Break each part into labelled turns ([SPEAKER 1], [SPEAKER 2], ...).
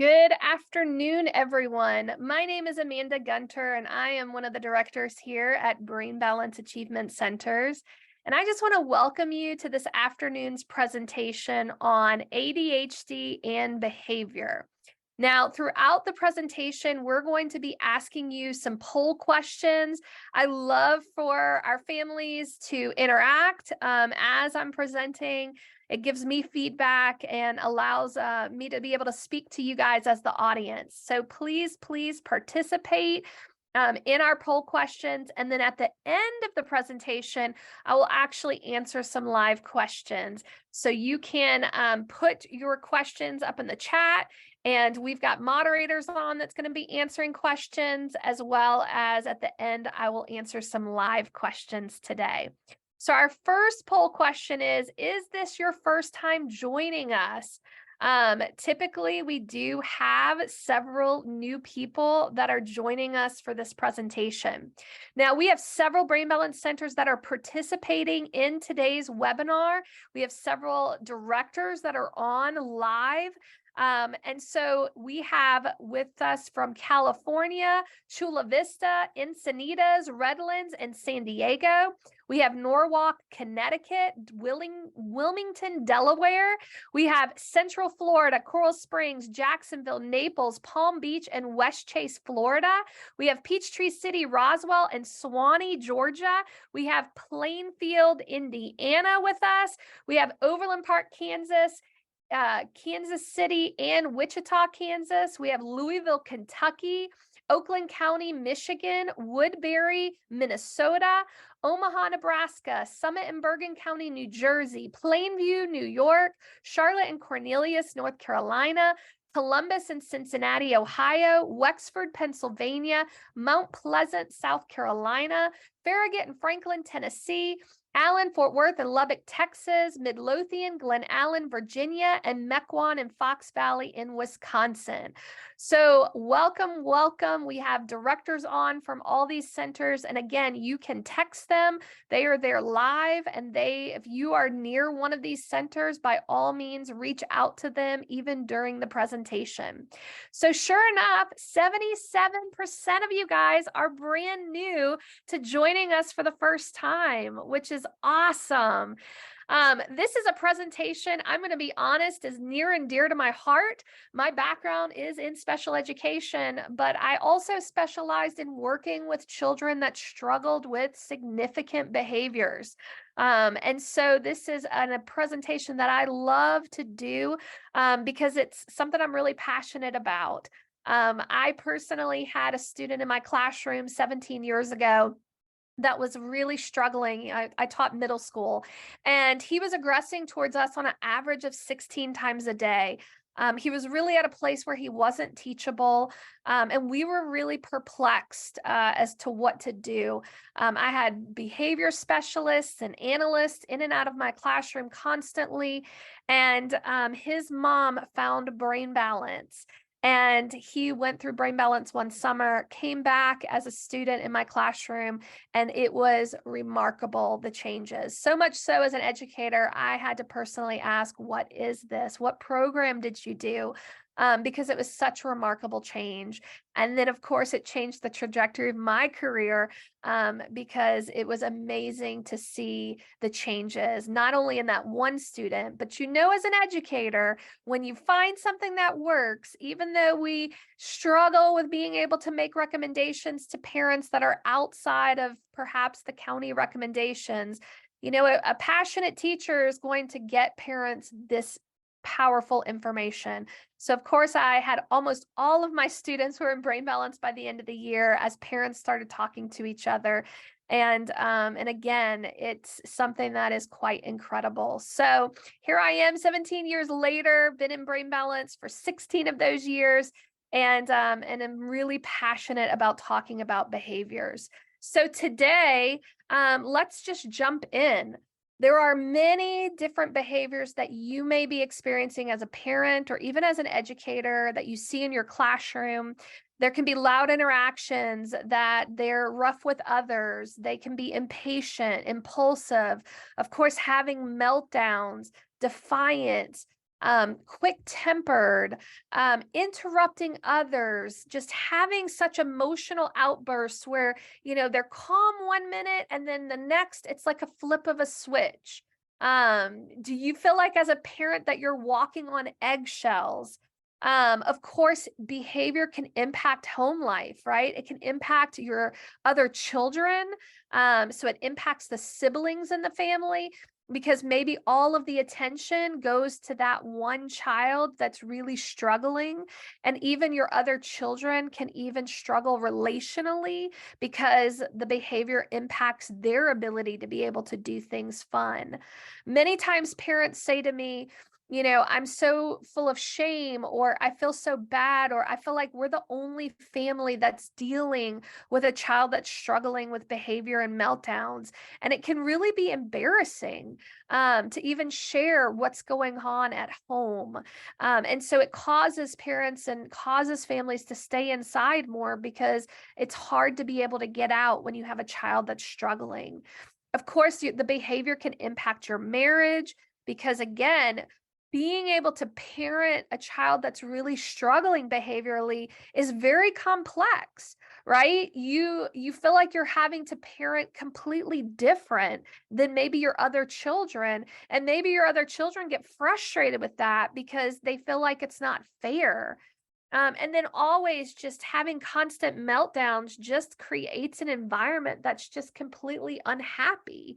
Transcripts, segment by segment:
[SPEAKER 1] Good afternoon, everyone. My name is Amanda Gunter, and I am one of the directors here at Brain Balance Achievement Centers. And I just want to welcome you to this afternoon's presentation on ADHD and behavior. Now, throughout the presentation, we're going to be asking you some poll questions. I love for our families to interact as I'm presenting. It gives me feedback and allows me to be able to speak to you guys as the audience. So please participate in our poll questions. And then at the end of the presentation, I will actually answer some live questions. So you can put your questions up in the chat, and we've got moderators on that's going to be answering questions, as well as at the end, I will answer some live questions today. So our first poll question is this your first time joining us? Typically, we do have several new people that are joining us for this presentation. Now, we have several Brain Balance Centers that are participating in today's webinar. We have several directors that are on live. And so we have with us from California, Chula Vista, Encinitas, Redlands, and San Diego. We have Norwalk, Connecticut, Wilmington, Delaware. We have Central Florida, Coral Springs, Jacksonville, Naples, Palm Beach, and West Chase, Florida. We have Peachtree City, Roswell, and Suwanee, Georgia. We have Plainfield, Indiana with us. We have Overland Park, Kansas, Kansas City, and Wichita, Kansas. We have Louisville, Kentucky, Oakland County, Michigan, Woodbury, Minnesota, Omaha, Nebraska, Summit and Bergen County, New Jersey, Plainview, New York, Charlotte and Cornelius, North Carolina, Columbus and Cincinnati, Ohio, Wexford, Pennsylvania, Mount Pleasant, South Carolina, Farragut and Franklin, Tennessee, Allen, Fort Worth, and Lubbock, Texas, Midlothian, Glen Allen, Virginia, and Mequon and Fox Valley in Wisconsin. So welcome. We have directors on from all these centers. And again, you can text them. They are there live. And if you are near one of these centers, by all means, reach out to them even during the presentation. So sure enough, 77% of you guys are brand new to joining us for the first time, which is awesome. This is a presentation, I'm going to be honest, is near and dear to my heart. My background is in special education, but I also specialized in working with children that struggled with significant behaviors. And so this is a presentation that I love to do because it's something I'm really passionate about. I personally had a student in my classroom 17 years ago that was really struggling. I taught middle school, and he was aggressing towards us on an average of 16 times a day. He was really at a place where he wasn't teachable, and we were really perplexed as to what to do. I had behavior specialists and analysts in and out of my classroom constantly, and his mom found Brain Balance. And he went through Brain Balance one summer, came back as a student in my classroom, and it was remarkable, the changes. So much so, as an educator, I had to personally ask, what is this? What program did you do? Because it was such a remarkable change. And then, of course, it changed the trajectory of my career because it was amazing to see the changes, not only in that one student, but as an educator, when you find something that works, even though we struggle with being able to make recommendations to parents that are outside of perhaps the county recommendations, a passionate teacher is going to get parents this powerful information. So of course, I had almost all of my students who were in Brain Balance by the end of the year as parents started talking to each other. And again, it's something that is quite incredible. So here I am 17 years later, been in Brain Balance for 16 of those years, and I'm really passionate about talking about behaviors. So today, let's just jump in. There are many different behaviors that you may be experiencing as a parent or even as an educator that you see in your classroom. There can be loud interactions, that they're rough with others. They can be impatient, impulsive, of course, having meltdowns, defiant, quick-tempered, interrupting others, just having such emotional outbursts where, they're calm 1 minute and then the next, it's like a flip of a switch. Do you feel like as a parent that you're walking on eggshells? Of course, behavior can impact home life, right? It can impact your other children. So it impacts the siblings in the family because maybe all of the attention goes to that one child that's really struggling. And even your other children can even struggle relationally because the behavior impacts their ability to be able to do things fun. Many times parents say to me, I'm so full of shame, or I feel so bad, or I feel like we're the only family that's dealing with a child that's struggling with behavior and meltdowns. And it can really be embarrassing to even share what's going on at home. And so it causes parents and causes families to stay inside more because it's hard to be able to get out when you have a child that's struggling. Of course, the behavior can impact your marriage because, again, being able to parent a child that's really struggling behaviorally is very complex, right? You feel like you're having to parent completely different than maybe your other children, and maybe your other children get frustrated with that because they feel like it's not fair. And then always just having constant meltdowns just creates an environment that's just completely unhappy.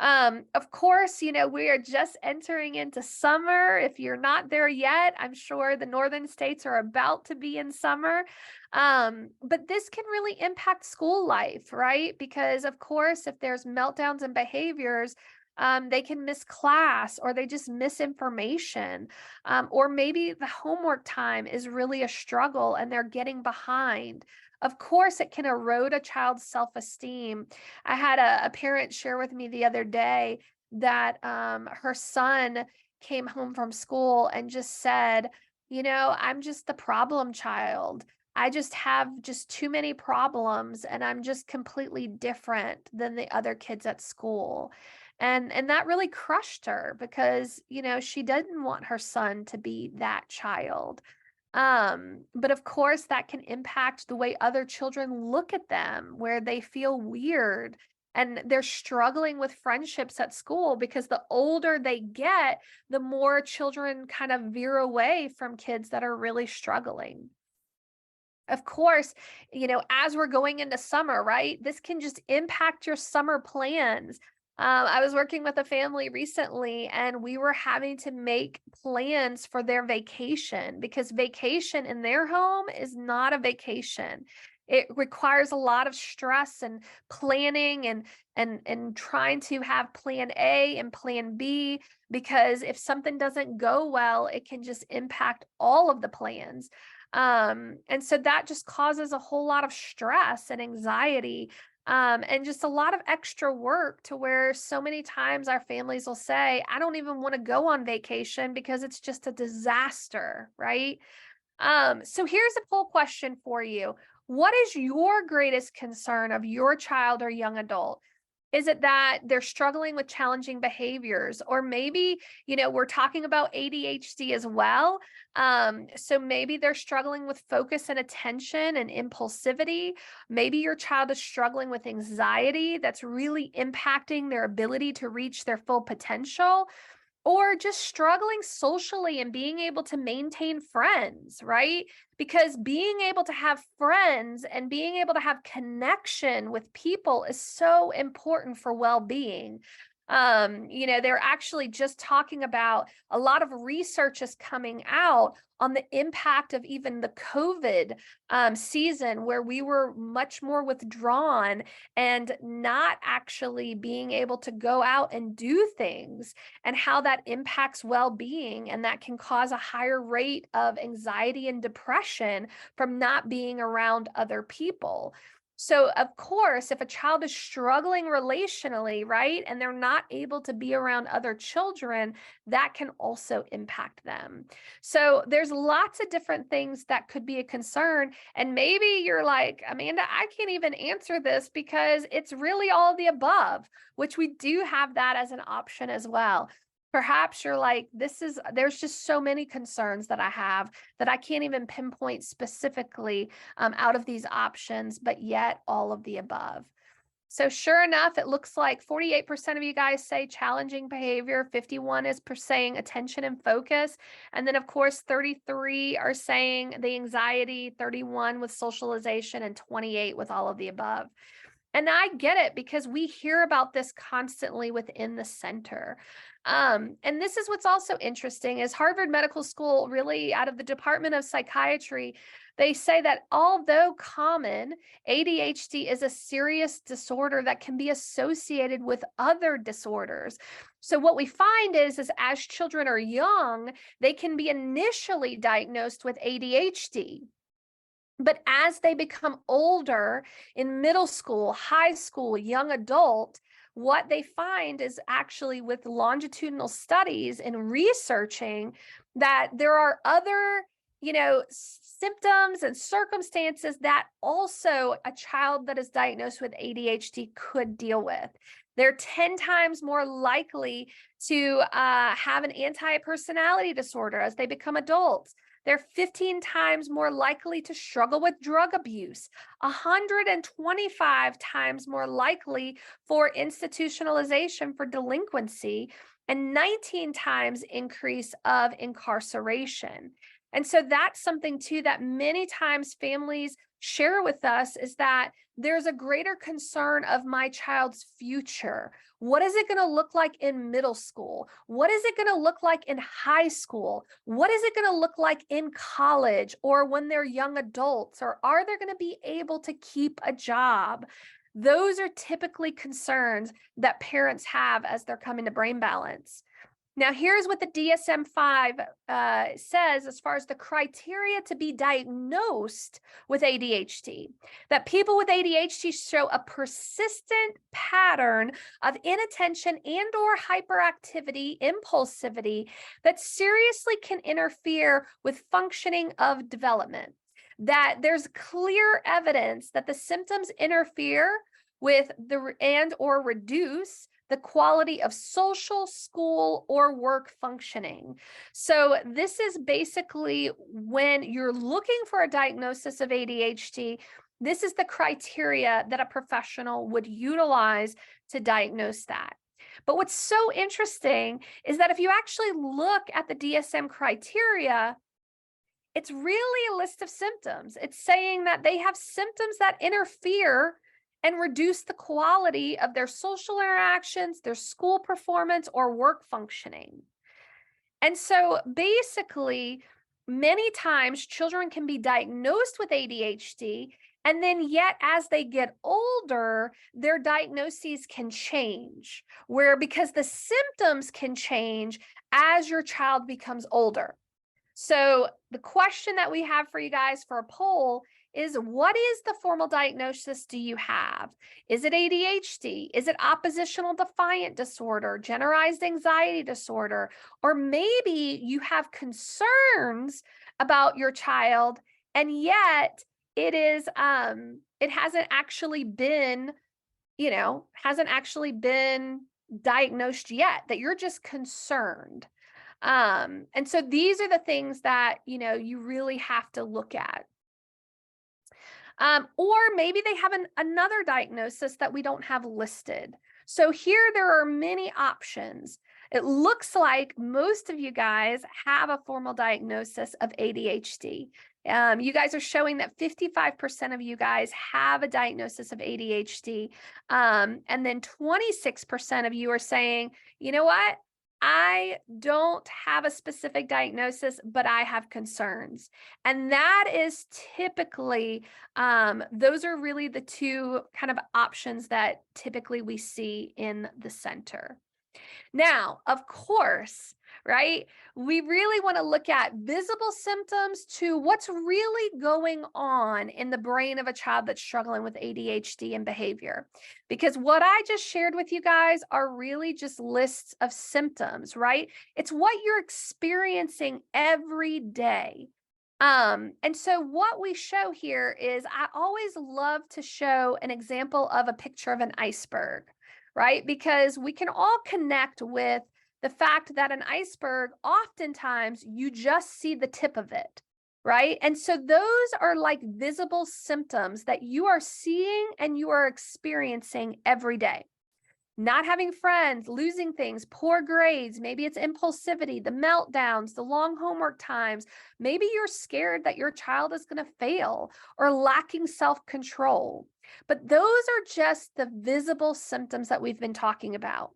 [SPEAKER 1] Of course, we are just entering into summer. If you're not there yet, I'm sure the northern states are about to be in summer. But this can really impact school life, right? Because of course, if there's meltdowns and behaviors, they can miss class or they just miss information. Or maybe the homework time is really a struggle and they're getting behind. Of course, it can erode a child's self-esteem. I had a parent share with me the other day that her son came home from school and just said, I'm just the problem child. I just have just too many problems and I'm just completely different than the other kids at school. And that really crushed her because, she didn't want her son to be that child. But of course, that can impact the way other children look at them, where they feel weird and they're struggling with friendships at school because the older they get, the more children kind of veer away from kids that are really struggling. Of course, as we're going into summer, right? This can just impact your summer plans. I was working with a family recently and we were having to make plans for their vacation because vacation in their home is not a vacation. It requires a lot of stress and planning and trying to have plan A and plan B because if something doesn't go well, it can just impact all of the plans. And so that just causes a whole lot of stress and anxiety, and just a lot of extra work to where so many times our families will say, I don't even want to go on vacation because it's just a disaster, right? So here's a poll question for you. What is your greatest concern of your child or young adult? Is it that they're struggling with challenging behaviors? Or maybe, we're talking about ADHD as well. So maybe they're struggling with focus and attention and impulsivity. Maybe your child is struggling with anxiety that's really impacting their ability to reach their full potential, or just struggling socially and being able to maintain friends, right? Because being able to have friends and being able to have connection with people is so important for well-being. They're actually just talking about a lot of research is coming out on the impact of even the COVID season, where we were much more withdrawn and not actually being able to go out and do things, and how that impacts well-being, and that can cause a higher rate of anxiety and depression from not being around other people. So, of course, if a child is struggling relationally, right, and they're not able to be around other children, that can also impact them. So, there's lots of different things that could be a concern. And maybe you're like, Amanda, I can't even answer this because it's really all the above, which we do have that as an option as well. Perhaps you're like, there's just so many concerns that I have that I can't even pinpoint specifically out of these options, but yet all of the above. So sure enough, it looks like 48% of you guys say challenging behavior, 51 is saying attention and focus. And then of course, 33 are saying the anxiety, 31 with socialization, and 28 with all of the above. And I get it because we hear about this constantly within the center. And this is what's also interesting is Harvard Medical School, really out of the Department of Psychiatry, they say that although common, ADHD is a serious disorder that can be associated with other disorders. So what we find is as children are young, they can be initially diagnosed with ADHD. But as they become older in middle school, high school, young adult, what they find is actually with longitudinal studies and researching that there are other, symptoms and circumstances that also a child that is diagnosed with ADHD could deal with. They're 10 times more likely to have an anti-personality disorder as they become adults. They're 15 times more likely to struggle with drug abuse, 125 times more likely for institutionalization for delinquency, and 19 times increase of incarceration. And so that's something too that many times families share with us is that there's a greater concern of my child's future. What is it going to look like in middle school? What is it going to look like in high school? What is it going to look like in college or when they're young adults? Or are they going to be able to keep a job? Those are typically concerns that parents have as they're coming to brain balance. Now, here's what the DSM-5 says as far as the criteria to be diagnosed with ADHD, that people with ADHD show a persistent pattern of inattention and or hyperactivity, impulsivity that seriously can interfere with functioning of development, that there's clear evidence that the symptoms interfere with and or reduce the quality of social, school, or work functioning. So this is basically when you're looking for a diagnosis of ADHD, this is the criteria that a professional would utilize to diagnose that. But what's so interesting is that if you actually look at the DSM criteria, it's really a list of symptoms. It's saying that they have symptoms that interfere and reduce the quality of their social interactions, their school performance, or work functioning. And so basically, many times children can be diagnosed with ADHD, and then yet as they get older, their diagnoses can change, because the symptoms can change as your child becomes older. So the question that we have for you guys for a poll is, what is the formal diagnosis do you have? Is it ADHD? Is it oppositional defiant disorder, generalized anxiety disorder? Or maybe you have concerns about your child, and yet it is, it hasn't actually been, diagnosed yet, that you're just concerned. And so these are the things that, you really have to look at. Or maybe they have another diagnosis that we don't have listed. So here there are many options. It looks like most of you guys have a formal diagnosis of ADHD. You guys are showing that 55% of you guys have a diagnosis of ADHD. And then 26% of you are saying, you know what? I don't have a specific diagnosis, but I have concerns. And that is typically, those are really the two kind of options that typically we see in the center. Now, of course, right, we really want to look at visible symptoms to what's really going on in the brain of a child that's struggling with ADHD and behavior. Because what I just shared with you guys are really just lists of symptoms, right? It's what you're experiencing every day. And so what we show here is, I always love to show an example of a picture of an iceberg, right? Because we can all connect with the fact that an iceberg, oftentimes you just see the tip of it, right? And so those are like visible symptoms that you are seeing and you are experiencing every day. Not having friends, losing things, poor grades, maybe it's impulsivity, the meltdowns, the long homework times. Maybe you're scared that your child is going to fail or lacking self-control. But those are just the visible symptoms that we've been talking about.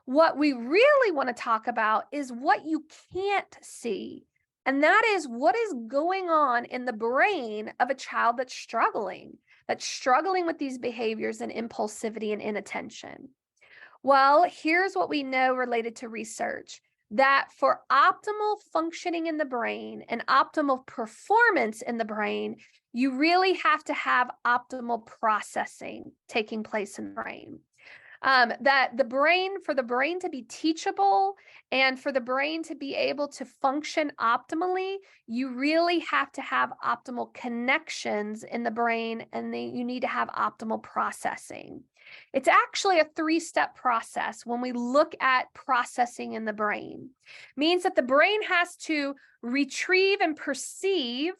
[SPEAKER 1] What we really want to talk about is what you can't see. And that is what is going on in the brain of a child that's struggling with these behaviors and impulsivity and inattention. Well, here's what we know related to research, that for optimal functioning in the brain and optimal performance in the brain, you really have to have optimal processing taking place in the brain. That for the brain to be teachable and for the brain to be able to function optimally, you really have to have optimal connections in the brain, and you need to have optimal processing. It's actually a 3-step process when we look at processing in the brain. It means that the brain has to retrieve and perceive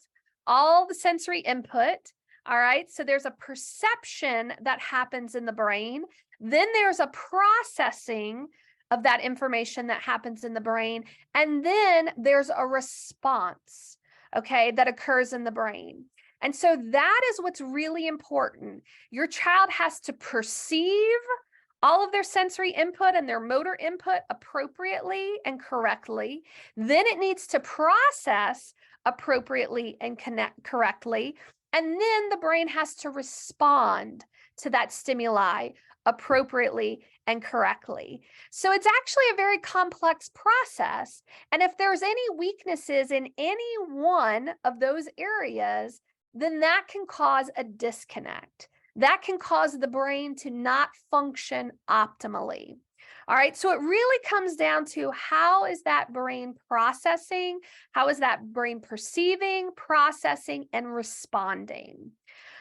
[SPEAKER 1] all the sensory input. All right, so there's a perception that happens in the brain. Then there's a processing of that information that happens in the brain. And then there's a response, okay, that occurs in the brain. And so that is what's really important. Your child has to perceive all of their sensory input and their motor input appropriately and correctly. Then it needs to process appropriately and correctly. And then the brain has to respond to that stimuli appropriately and correctly. So it's actually a very complex process. And if there's any weaknesses in any one of those areas, then that can cause a disconnect. That can cause the brain to not function optimally. All right, so it really comes down to how is that brain processing? How is that brain perceiving, processing, and responding?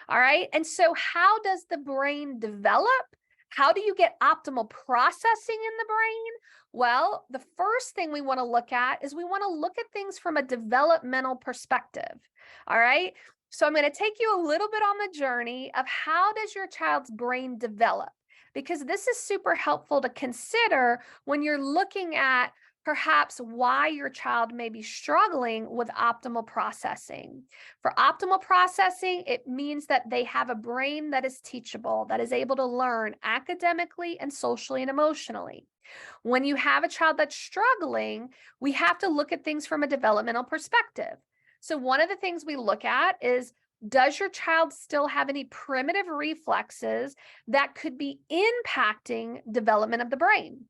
[SPEAKER 1] All right, and so how does the brain develop? How do you get optimal processing in the brain? Well, the first thing we want to look at is we want to look at things from a developmental perspective. All right, so I'm going to take you a little bit on the journey of how does your child's brain develop? Because this is super helpful to consider when you're looking at perhaps why your child may be struggling with optimal processing. For optimal processing, it means that they have a brain that is teachable, that is able to learn academically and socially and emotionally. When you have a child that's struggling, we have to look at things from a developmental perspective. So one of the things we look at is, does your child still have any primitive reflexes that could be impacting development of the brain?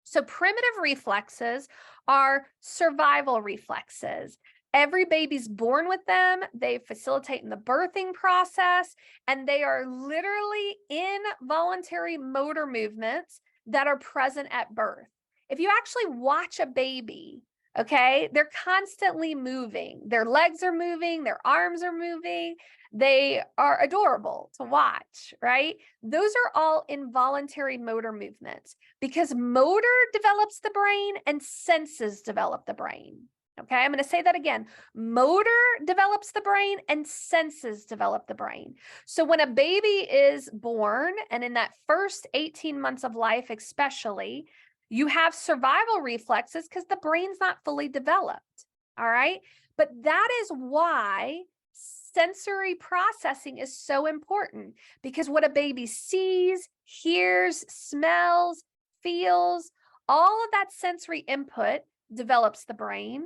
[SPEAKER 1] So primitive reflexes are survival reflexes. Every baby's born with them. They facilitate in the birthing process, and they are literally involuntary motor movements that are present at birth. If you actually watch a baby, okay, they're constantly moving. Their legs are moving, their arms are moving. They are adorable to watch, right? Those are all involuntary motor movements because motor develops the brain and senses develop the brain. Okay, I'm going to say that again. Motor develops the brain and senses develop the brain. So when a baby is born, and in that first 18 months of life especially, you have survival reflexes because the brain's not fully developed, all right? But that is why sensory processing is so important, because what a baby sees, hears, smells, feels, all of that sensory input develops the brain,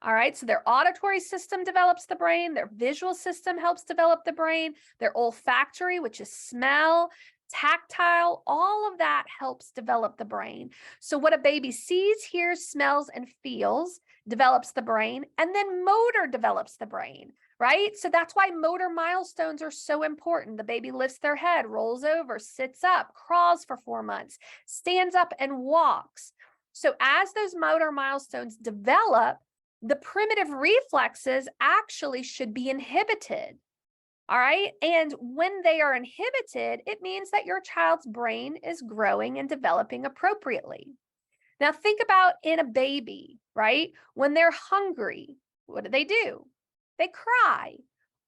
[SPEAKER 1] all right? So their auditory system develops the brain, their visual system helps develop the brain, their olfactory, which is smell, tactile, all of that helps develop the brain. So what a baby sees, hears, smells, and feels develops the brain, and then motor develops the brain, right? So that's why motor milestones are so important. The baby lifts their head, rolls over, sits up, crawls for 4 months, stands up, and walks. So as those motor milestones develop, the primitive reflexes actually should be inhibited. All right. And when they are inhibited, it means that your child's brain is growing and developing appropriately. Now think about in a baby, right? When they're hungry, what do? They cry.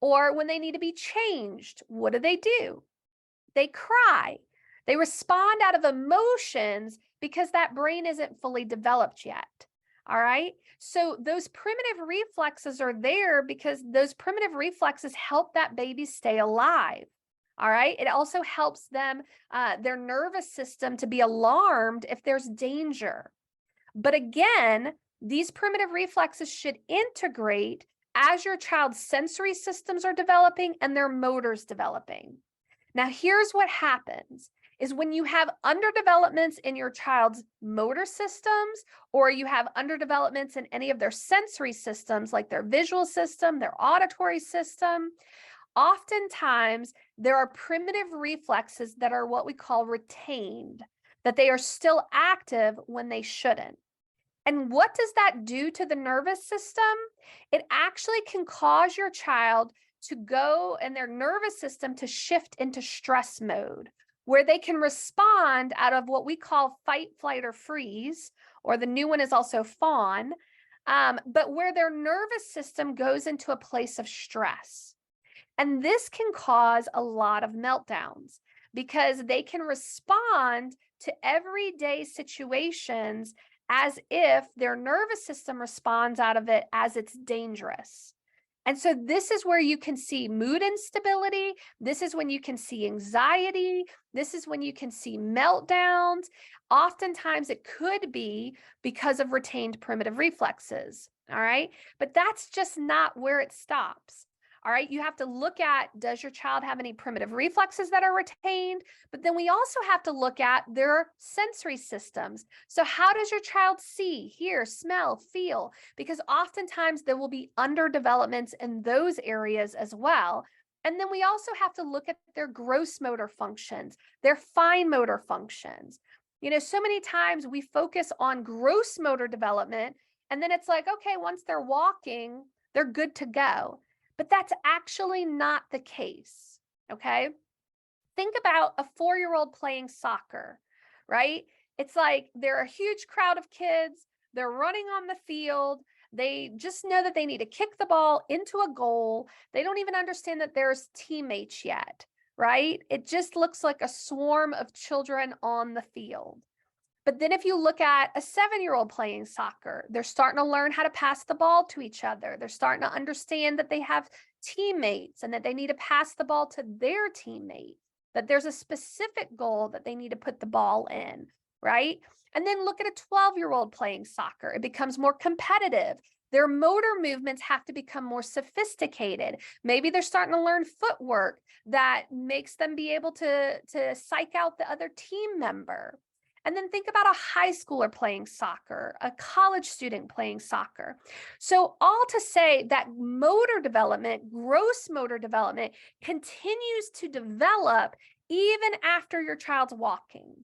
[SPEAKER 1] Or when they need to be changed, what do? They cry. They respond out of emotions because that brain isn't fully developed yet. All right. So those primitive reflexes are there because those primitive reflexes help that baby stay alive. All right. It also helps them, their nervous system to be alarmed if there's danger. But again, these primitive reflexes should integrate as your child's sensory systems are developing and their motors developing. Now, here's what happens is when you have underdevelopments in your child's motor systems, or you have underdevelopments in any of their sensory systems, like their visual system, their auditory system, oftentimes there are primitive reflexes that are what we call retained, that they are still active when they shouldn't. And what does that do to the nervous system? It actually can cause your child to go and their nervous system to shift into stress mode, where they can respond out of what we call fight, flight, or freeze, or the new one is also fawn, but where their nervous system goes into a place of stress. And this can cause a lot of meltdowns because they can respond to everyday situations as if their nervous system responds out of it as it's dangerous. And so this is where you can see mood instability. This is when you can see anxiety. This is when you can see meltdowns. Oftentimes it could be because of retained primitive reflexes. All right. But that's just not where it stops. All right, you have to look at, does your child have any primitive reflexes that are retained? But then we also have to look at their sensory systems. So how does your child see, hear, smell, feel? Because oftentimes there will be underdevelopments in those areas as well. And then we also have to look at their gross motor functions, their fine motor functions. You know, so many times we focus on gross motor development, and then it's like, okay, once they're walking, they're good to go. But that's actually not the case, okay? Think about a 4-year-old playing soccer, right? It's like they're a huge crowd of kids. They're running on the field. They just know that they need to kick the ball into a goal. They don't even understand that there's teammates yet, right? It just looks like a swarm of children on the field. But then if you look at a 7-year-old playing soccer, they're starting to learn how to pass the ball to each other. They're starting to understand that they have teammates and that they need to pass the ball to their teammate, that there's a specific goal that they need to put the ball in, right? And then look at a 12-year-old playing soccer. It becomes more competitive. Their motor movements have to become more sophisticated. Maybe they're starting to learn footwork that makes them be able to psych out the other team member. And then think about a high schooler playing soccer, a college student playing soccer. So all to say that motor development, gross motor development, continues to develop even after your child's walking.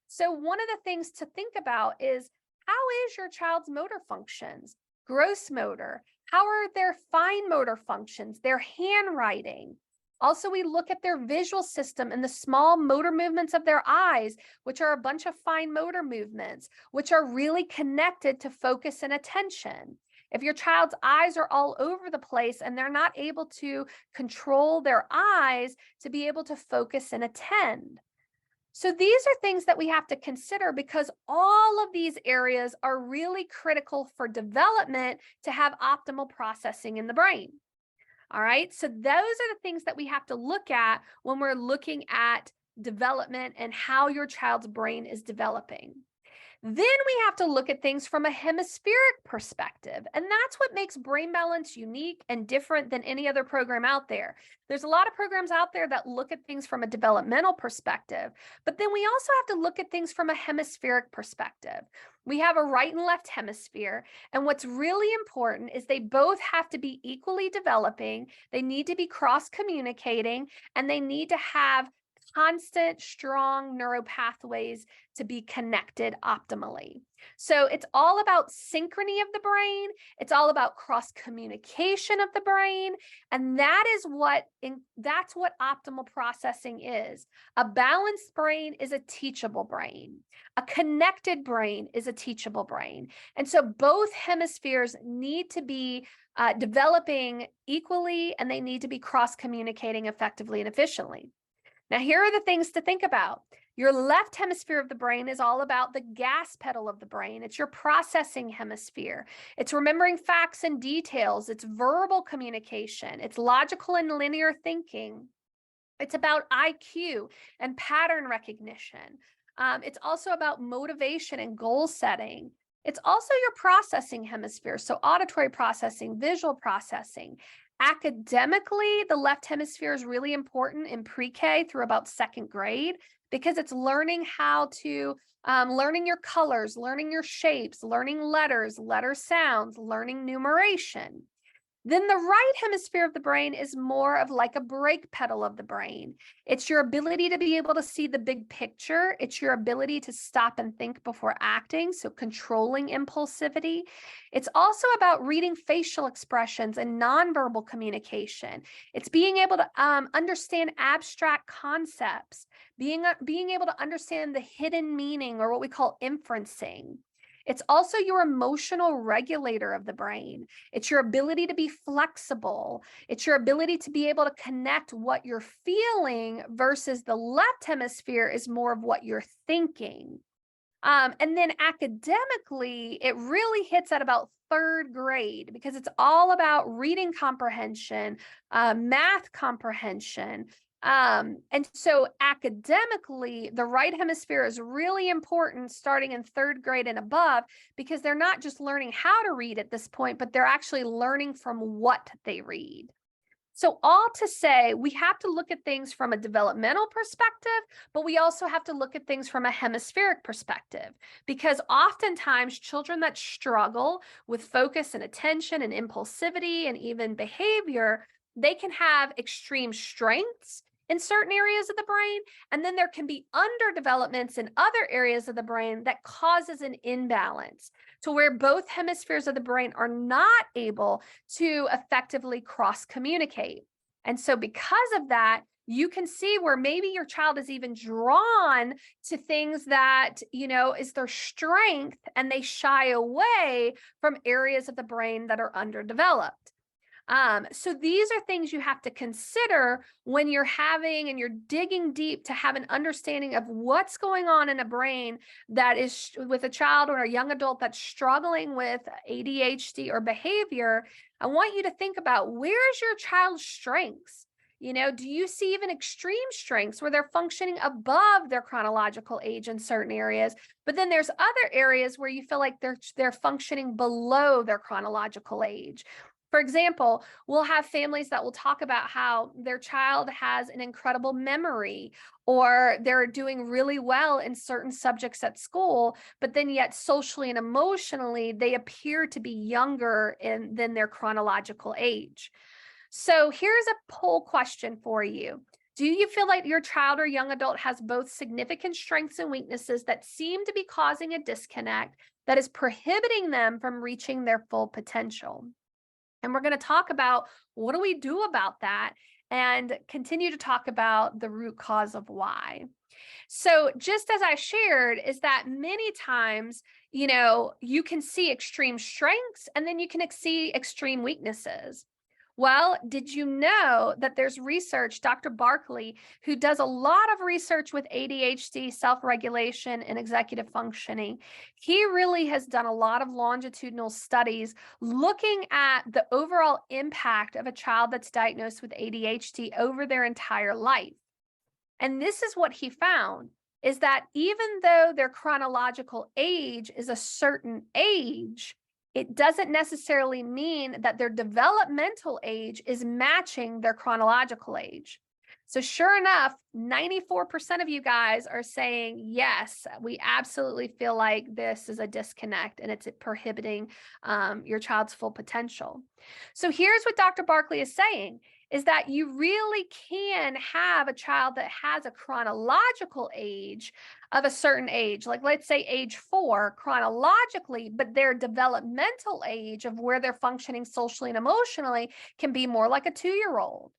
[SPEAKER 1] So one of the things to think about is, how is your child's motor functions? Gross motor. How are their fine motor functions, their handwriting? Also, we look at their visual system and the small motor movements of their eyes, which are a bunch of fine motor movements, which are really connected to focus and attention. If your child's eyes are all over the place and they're not able to control their eyes to be able to focus and attend. So these are things that we have to consider because all of these areas are really critical for development to have optimal processing in the brain. All right, so those are the things that we have to look at when we're looking at development and how your child's brain is developing. Then we have to look at things from a hemispheric perspective, and that's what makes Brain Balance unique and different than any other program out there. There's a lot of programs out there that look at things from a developmental perspective, but then we also have to look at things from a hemispheric perspective. We have a right and left hemisphere, and what's really important is they both have to be equally developing, they need to be cross-communicating, and they need to have constant, strong neural pathways to be connected optimally. So it's all about synchrony of the brain. It's all about cross communication of the brain. And that's what optimal processing is. A balanced brain is a teachable brain. A connected brain is a teachable brain. And so both hemispheres need to be developing equally, and they need to be cross communicating effectively and efficiently. Now, here are the things to think about. Your left hemisphere of the brain is all about the gas pedal of the brain. It's your processing hemisphere. It's remembering facts and details. It's verbal communication. It's logical and linear thinking. It's about IQ and pattern recognition. It's also about motivation and goal setting. It's also your processing hemisphere, so auditory processing, visual processing. Academically, the left hemisphere is really important in pre-K through about second grade because it's learning how to, learning your colors, learning your shapes, learning letters, letter sounds, learning numeration. Then the right hemisphere of the brain is more of like a brake pedal of the brain. It's your ability to be able to see the big picture. It's your ability to stop and think before acting, so controlling impulsivity. It's also about reading facial expressions and nonverbal communication. It's being able to understand abstract concepts, being able to understand the hidden meaning, or what we call inferencing. It's also your emotional regulator of the brain. It's your ability to be flexible. It's your ability to be able to connect what you're feeling versus the left hemisphere is more of what you're thinking. And then academically, it really hits at about third grade because it's all about reading comprehension, math comprehension. And so academically, the right hemisphere is really important starting in third grade and above, because they're not just learning how to read at this point, but they're actually learning from what they read. So all to say, we have to look at things from a developmental perspective, but we also have to look at things from a hemispheric perspective, because oftentimes children that struggle with focus and attention and impulsivity and even behavior, they can have extreme strengths in certain areas of the brain, and then there can be underdevelopments in other areas of the brain that causes an imbalance to where both hemispheres of the brain are not able to effectively cross communicate. And so because of that, you can see where maybe your child is even drawn to things that, is their strength, and they shy away from areas of the brain that are underdeveloped. So these are things you have to consider when you're digging deep to have an understanding of what's going on in a brain that is with a child or a young adult that's struggling with ADHD or behavior. I want you to think about, where's your child's strengths? Do you see even extreme strengths where they're functioning above their chronological age in certain areas, but then there's other areas where you feel like they're functioning below their chronological age? For example, we'll have families that will talk about how their child has an incredible memory, or they're doing really well in certain subjects at school, but then yet socially and emotionally, they appear to be younger than their chronological age. So here's a poll question for you. Do you feel like your child or young adult has both significant strengths and weaknesses that seem to be causing a disconnect that is prohibiting them from reaching their full potential? And we're going to talk about, what do we do about that, and continue to talk about the root cause of why. So just as I shared, is that many times, you can see extreme strengths and then you can see extreme weaknesses. Well, did you know that there's research, Dr. Barkley, who does a lot of research with ADHD, self-regulation, and executive functioning. He really has done a lot of longitudinal studies looking at the overall impact of a child that's diagnosed with ADHD over their entire life. And this is what he found, is that even though their chronological age is a certain age, it doesn't necessarily mean that their developmental age is matching their chronological age. So sure enough, 94% of you guys are saying, yes, we absolutely feel like this is a disconnect and it's prohibiting your child's full potential. So here's what Dr. Barkley is saying, is that you really can have a child that has a chronological age of a certain age, like let's say age 4 chronologically, but their developmental age of where they're functioning socially and emotionally can be more like a 2-year-old.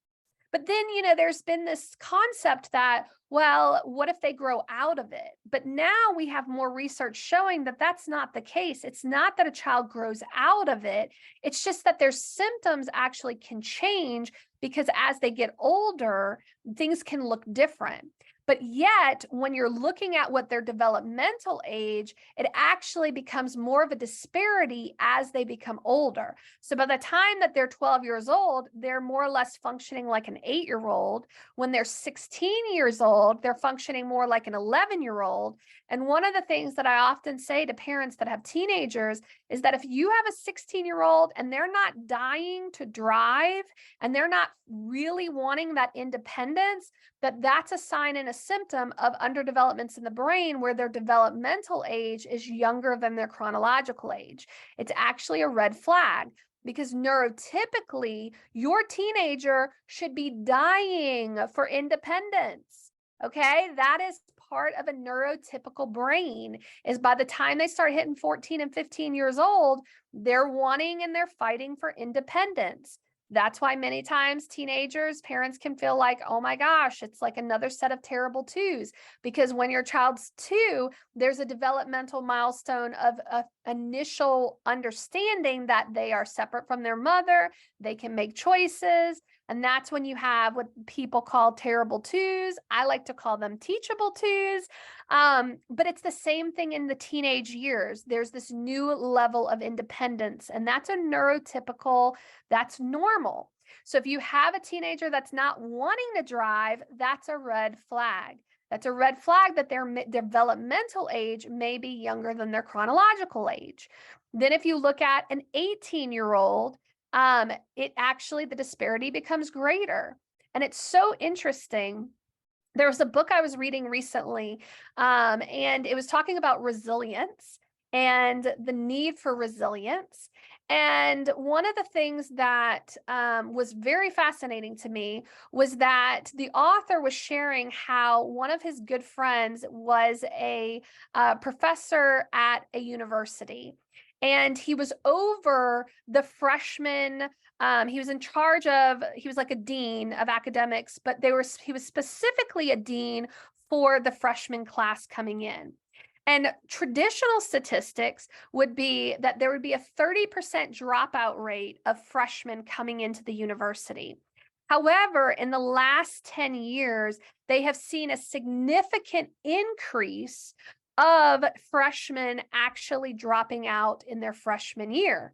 [SPEAKER 1] But then, there's been this concept that, well, what if they grow out of it? But now we have more research showing that that's not the case. It's not that a child grows out of it. It's just that their symptoms actually can change because as they get older, things can look different. But yet, when you're looking at what their developmental age, it actually becomes more of a disparity as they become older. So by the time that they're 12 years old, they're more or less functioning like an 8-year-old. When they're 16 years old, they're functioning more like an 11-year-old. And one of the things that I often say to parents that have teenagers is that if you have a 16-year-old and they're not dying to drive and they're not really wanting that independence, that's a sign and a symptom of underdevelopments in the brain where their developmental age is younger than their chronological age. It's actually a red flag because neurotypically your teenager should be dying for independence. Okay, that is part of a neurotypical brain, is by the time they start hitting 14 and 15 years old, they're wanting and they're fighting for independence. That's why many times teenagers, parents can feel like, oh my gosh, it's like another set of terrible twos. Because when your child's 2, there's a developmental milestone of initial understanding that they are separate from their mother, they can make choices. And that's when you have what people call terrible twos. I like to call them teachable twos. But it's the same thing in the teenage years. There's this new level of independence, and that's a neurotypical, that's normal. So if you have a teenager that's not wanting to drive, that's a red flag. That's a red flag that their developmental age may be younger than their chronological age. Then if you look at an 18-year-old, the disparity becomes greater. And it's so interesting. There was a book I was reading recently, and it was talking about resilience and the need for resilience. And one of the things that was very fascinating to me was that the author was sharing how one of his good friends was a professor at a university. And he was over the freshman. He was in charge of, he was like a dean of academics, but he was specifically a dean for the freshman class coming in. And traditional statistics would be that there would be a 30% dropout rate of freshmen coming into the university. However, in the last 10 years, they have seen a significant increase of freshmen actually dropping out in their freshman year.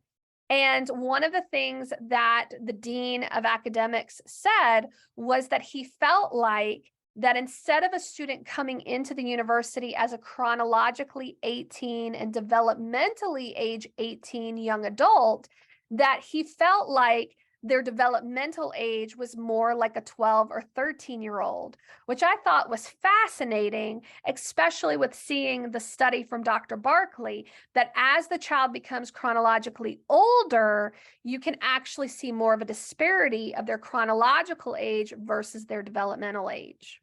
[SPEAKER 1] And one of the things that the dean of academics said was that he felt like that instead of a student coming into the university as a chronologically 18 and developmentally age 18 young adult, that he felt like their developmental age was more like a 12 or 13-year-old, which I thought was fascinating, especially with seeing the study from Dr. Barkley, that as the child becomes chronologically older, you can actually see more of a disparity of their chronological age versus their developmental age.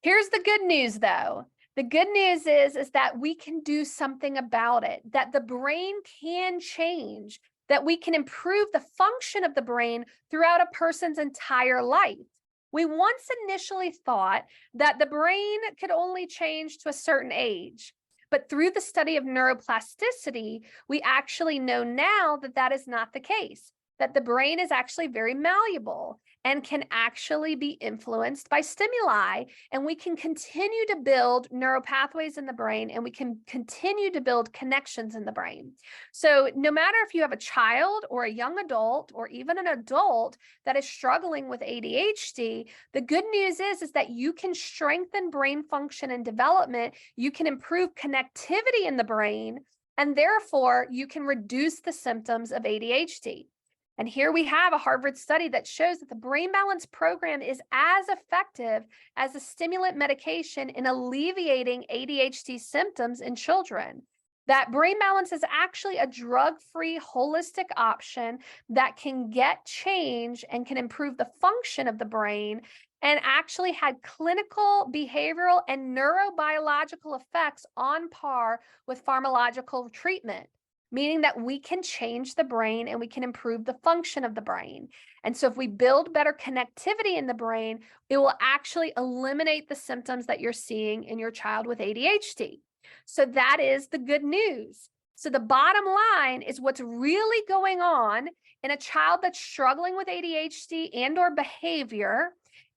[SPEAKER 1] Here's the good news, though. The good news is that we can do something about it, that the brain can change, that we can improve the function of the brain throughout a person's entire life. We once initially thought that the brain could only change to a certain age, but through the study of neuroplasticity, we actually know now that that is not the case, that the brain is actually very malleable and can actually be influenced by stimuli. And we can continue to build neural pathways in the brain, and we can continue to build connections in the brain. So no matter if you have a child or a young adult or even an adult that is struggling with ADHD, the good news is that you can strengthen brain function and development. You can improve connectivity in the brain, and therefore you can reduce the symptoms of ADHD. And here we have a Harvard study that shows that the brain balance program is as effective as a stimulant medication in alleviating ADHD symptoms in children. that Brain Balance is actually a drug-free holistic option that can get change and can improve the function of the brain, and actually had clinical, behavioral, and neurobiological effects on par with pharmacological treatment, meaning that we can change the brain and we can improve the function of the brain. And so if we build better connectivity in the brain, it will actually eliminate the symptoms that you're seeing in your child with ADHD. So that is the good news. So the bottom line is what's really going on in a child that's struggling with ADHD and or behavior.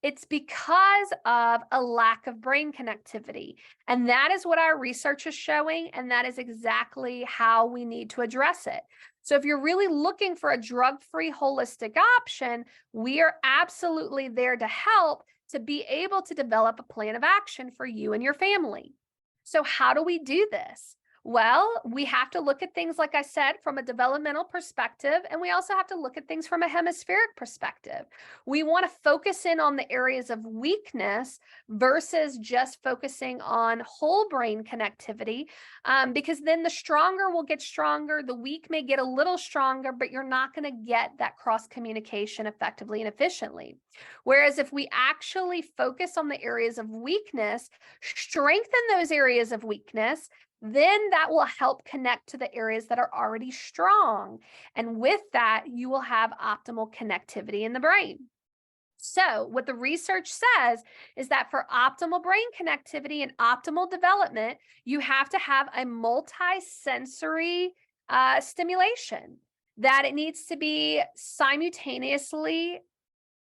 [SPEAKER 1] It's because of a lack of brain connectivity. And that is what our research is showing. And that is exactly how we need to address it. So if you're really looking for a drug-free holistic option, we are absolutely there to help to be able to develop a plan of action for you and your family. So how do we do this? Well, we have to look at things, like I said, from a developmental perspective, and we also have to look at things from a hemispheric perspective. We want to focus in on the areas of weakness versus just focusing on whole brain connectivity, because then the stronger will get stronger, the weak may get a little stronger, but you're not going to get that cross communication effectively and efficiently. Whereas if we actually focus on the areas of weakness, strengthen those areas of weakness, then that will help connect to the areas that are already strong. And with that, you will have optimal connectivity in the brain. So what the research says is that for optimal brain connectivity and optimal development, you have to have a multi-sensory stimulation, that it needs to be simultaneously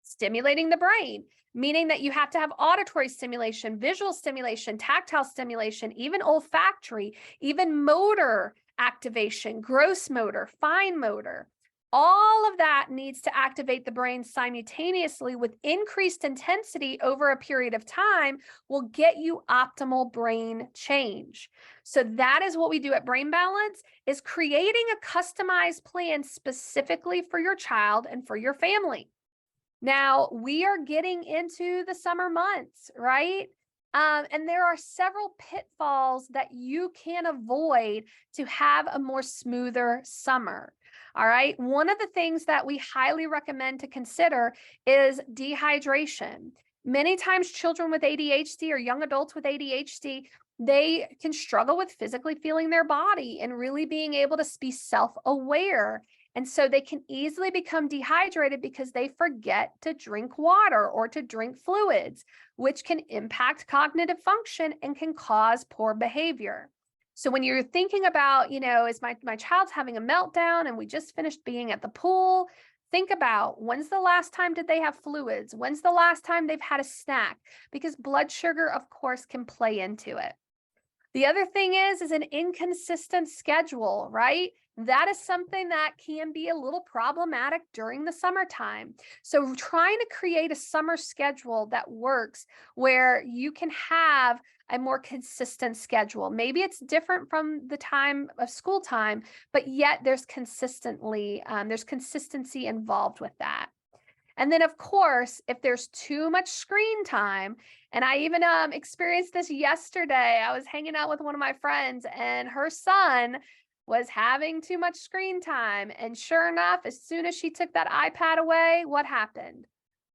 [SPEAKER 1] stimulating the brain, meaning that you have to have auditory stimulation, visual stimulation, tactile stimulation, even olfactory, even motor activation, gross motor, fine motor. All of that needs to activate the brain simultaneously with increased intensity over a period of time will get you optimal brain change. So that is what we do at Brain Balance, is creating a customized plan specifically for your child and for your family. Now, we are getting into the summer months, right? And there are several pitfalls that you can avoid to have a more smoother summer. All right. One of the things that we highly recommend to consider is dehydration. Many times children with ADHD or young adults with ADHD, they can struggle with physically feeling their body and really being able to be self-aware. And so they can easily become dehydrated because they forget to drink water or to drink fluids, which can impact cognitive function and can cause poor behavior. So when you're thinking about, is my child's having a meltdown and we just finished being at the pool, think about, when's the last time did they have fluids? When's the last time they've had a snack? Because blood sugar, of course, can play into it. The other thing is an inconsistent schedule, right? That is something that can be a little problematic during the summertime. So trying to create a summer schedule that works, where you can have a more consistent schedule. Maybe it's different from the time of school time, but yet there's consistency involved with that. And then, of course, if there's too much screen time, and I even experienced this yesterday. I was hanging out with one of my friends, and her son was having too much screen time. And sure enough, as soon as she took that iPad away, what happened?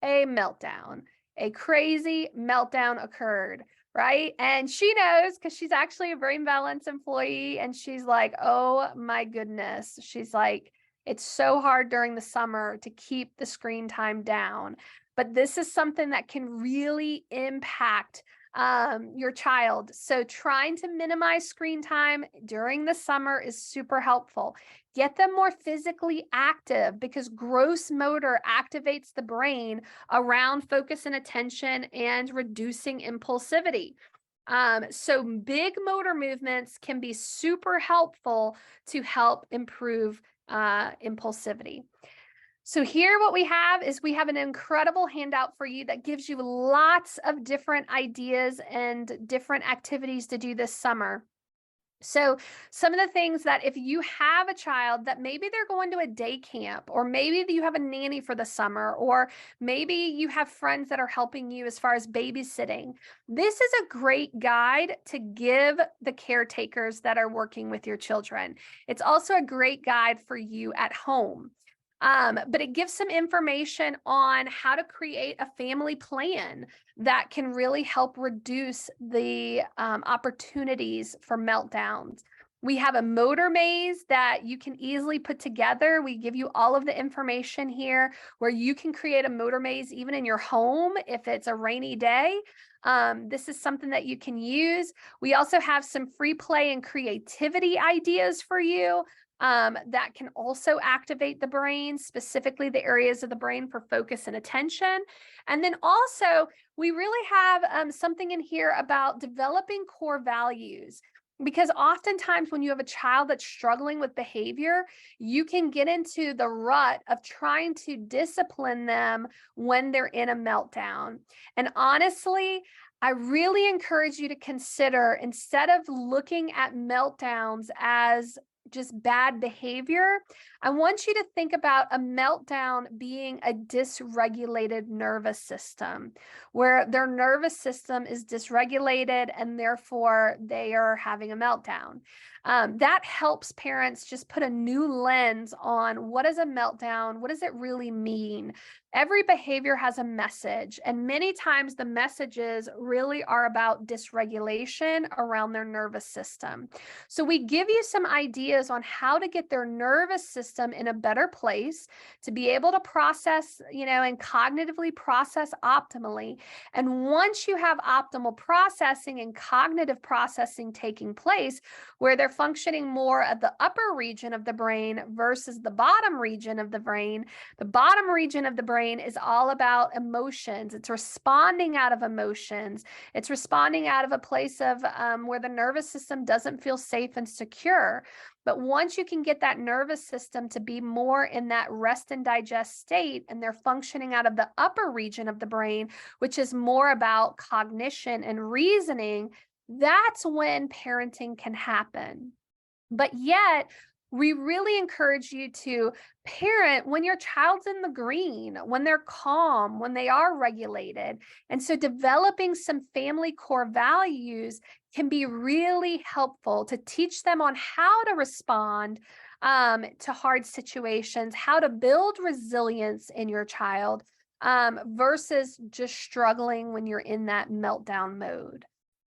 [SPEAKER 1] A meltdown. A crazy meltdown occurred, right? And she knows, because she's actually a Brain Balance employee, and she's like, oh my goodness. She's like, it's so hard during the summer to keep the screen time down. But this is something that can really impact your child. So trying to minimize screen time during the summer is super helpful. Get them more physically active, because gross motor activates the brain around focus and attention and reducing impulsivity. So big motor movements can be super helpful to help improve impulsivity. So here what we have is we have an incredible handout for you that gives you lots of different ideas and different activities to do this summer. So some of the things that if you have a child that maybe they're going to a day camp, or maybe you have a nanny for the summer, or maybe you have friends that are helping you as far as babysitting, this is a great guide to give the caretakers that are working with your children. It's also a great guide for you at home. But it gives some information on how to create a family plan that can really help reduce the opportunities for meltdowns. We have a motor maze that you can easily put together. We give you all of the information here where you can create a motor maze even in your home if it's a rainy day. This is something that you can use. We also have some free play and creativity ideas for you that can also activate the brain, specifically the areas of the brain for focus and attention. And then also, we really have something in here about developing core values. Because oftentimes when you have a child that's struggling with behavior, you can get into the rut of trying to discipline them when they're in a meltdown. And honestly, I really encourage you to consider, instead of looking at meltdowns as just bad behavior, I want you to think about a meltdown being a dysregulated nervous system, where their nervous system is dysregulated and therefore they are having a meltdown. That helps parents just put a new lens on what is a meltdown? What does it really mean? Every behavior has a message, and many times the messages really are about dysregulation around their nervous system. So we give you some ideas on how to get their nervous system in a better place to be able to process, and cognitively process optimally. And once you have optimal processing and cognitive processing taking place, where they're functioning more at the upper region of the brain versus the bottom region of the brain, the bottom region of the brain is all about emotions. It's responding out of emotions. It's responding out of a place of where the nervous system doesn't feel safe and secure. But once you can get that nervous system to be more in that rest and digest state, and they're functioning out of the upper region of the brain, which is more about cognition and reasoning, that's when parenting can happen. But yet, we really encourage you to parent when your child's in the green, when they're calm, when they are regulated. And so developing some family core values can be really helpful to teach them on how to respond to hard situations, how to build resilience in your child versus just struggling when you're in that meltdown mode.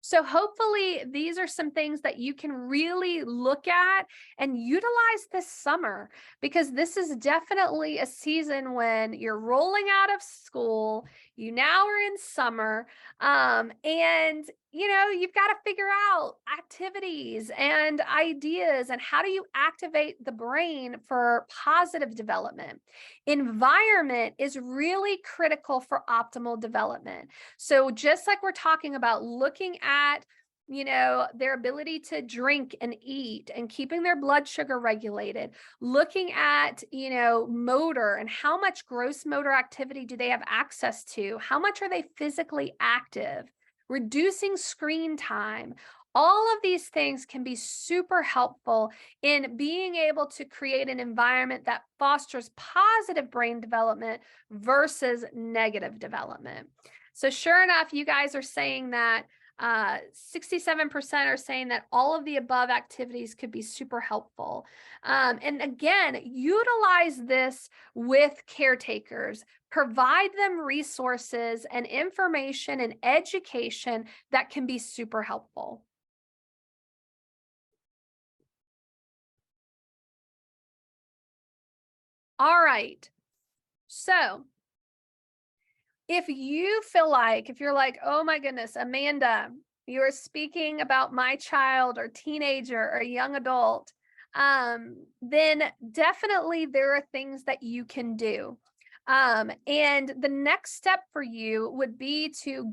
[SPEAKER 1] So hopefully these are some things that you can really look at and utilize this summer, because this is definitely a season when you're rolling out of school, you now are in summer, and you've got to figure out activities and ideas and how do you activate the brain for positive development. Environment is really critical for optimal development. So just like we're talking about looking at their ability to drink and eat and keeping their blood sugar regulated, looking at, motor and how much gross motor activity do they have access to? How much are they physically active? Reducing screen time. All of these things can be super helpful in being able to create an environment that fosters positive brain development versus negative development. So sure enough, you guys are saying that 67% are saying that all of the above activities could be super helpful. And again, utilize this with caretakers. Provide them resources and information and education that can be super helpful. All right. So if you're like, oh my goodness, Amanda, you are speaking about my child or teenager or young adult, then definitely there are things that you can do. And the next step for you would be to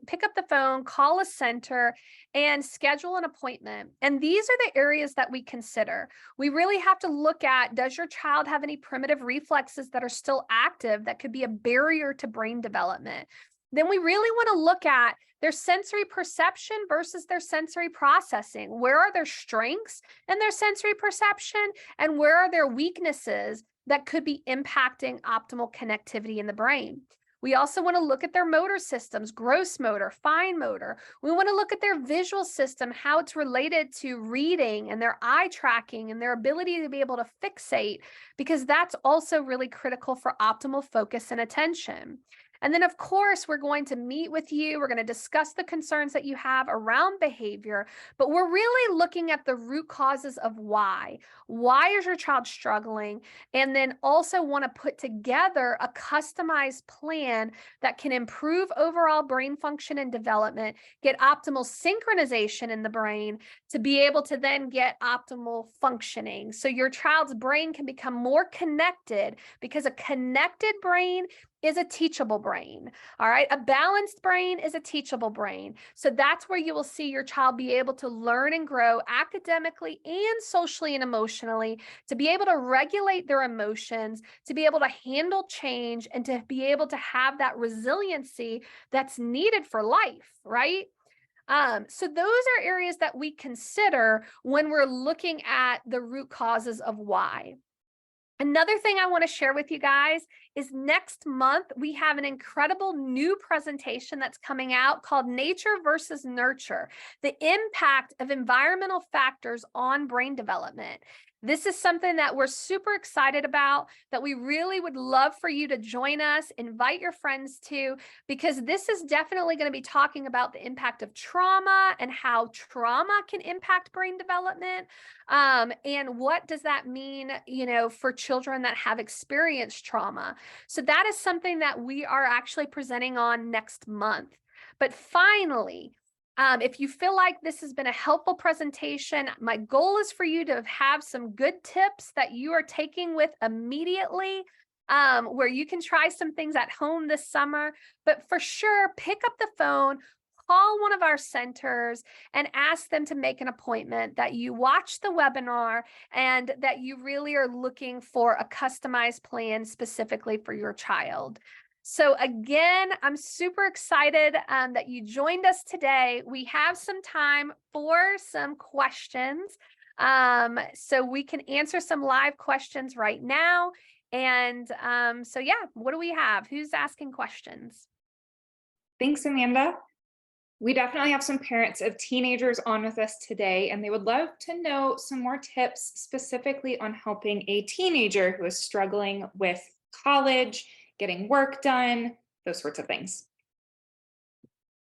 [SPEAKER 1] pick up the phone, call a center, and schedule an appointment. And these are the areas that we consider. We really have to look at, does your child have any primitive reflexes that are still active that could be a barrier to brain development? Then we really want to look at their sensory perception versus their sensory processing. Where are their strengths in their sensory perception, and where are their weaknesses that could be impacting optimal connectivity in the brain? We also want to look at their motor systems, gross motor, fine motor. We want to look at their visual system, how it's related to reading and their eye tracking and their ability to be able to fixate, because that's also really critical for optimal focus and attention. And then, of course, we're going to meet with you. We're going to discuss the concerns that you have around behavior, but we're really looking at the root causes of why. Why is your child struggling? And then also want to put together a customized plan that can improve overall brain function and development, get optimal synchronization in the brain to be able to then get optimal functioning. So your child's brain can become more connected, because a connected brain is a teachable brain. All right. A balanced brain is a teachable brain. So that's where you will see your child be able to learn and grow academically and socially and emotionally, to be able to regulate their emotions, to be able to handle change, and to be able to have that resiliency that's needed for life. Right. So those are areas that we consider when we're looking at the root causes of why. Another thing I want to share with you guys is next month, we have an incredible new presentation that's coming out called Nature versus Nurture, the impact of environmental factors on brain development. This is something that we're super excited about, that we really would love for you to join us, invite your friends to, because this is definitely going to be talking about the impact of trauma and how trauma can impact brain development. And what does that mean, for children that have experienced trauma? So that is something that we are actually presenting on next month. But finally, if you feel like this has been a helpful presentation, my goal is for you to have some good tips that you are taking with immediately, where you can try some things at home this summer. But for sure, pick up the phone, call one of our centers, and ask them to make an appointment, that you watch the webinar, and that you really are looking for a customized plan specifically for your child. So again, I'm super excited that you joined us today. We have some time for some questions. So we can answer some live questions right now. And so yeah, what do we have? Who's asking questions?
[SPEAKER 2] Thanks, Amanda. We definitely have some parents of teenagers on with us today, and they would love to know some more tips specifically on helping a teenager who is struggling with college, getting work done, those sorts of things.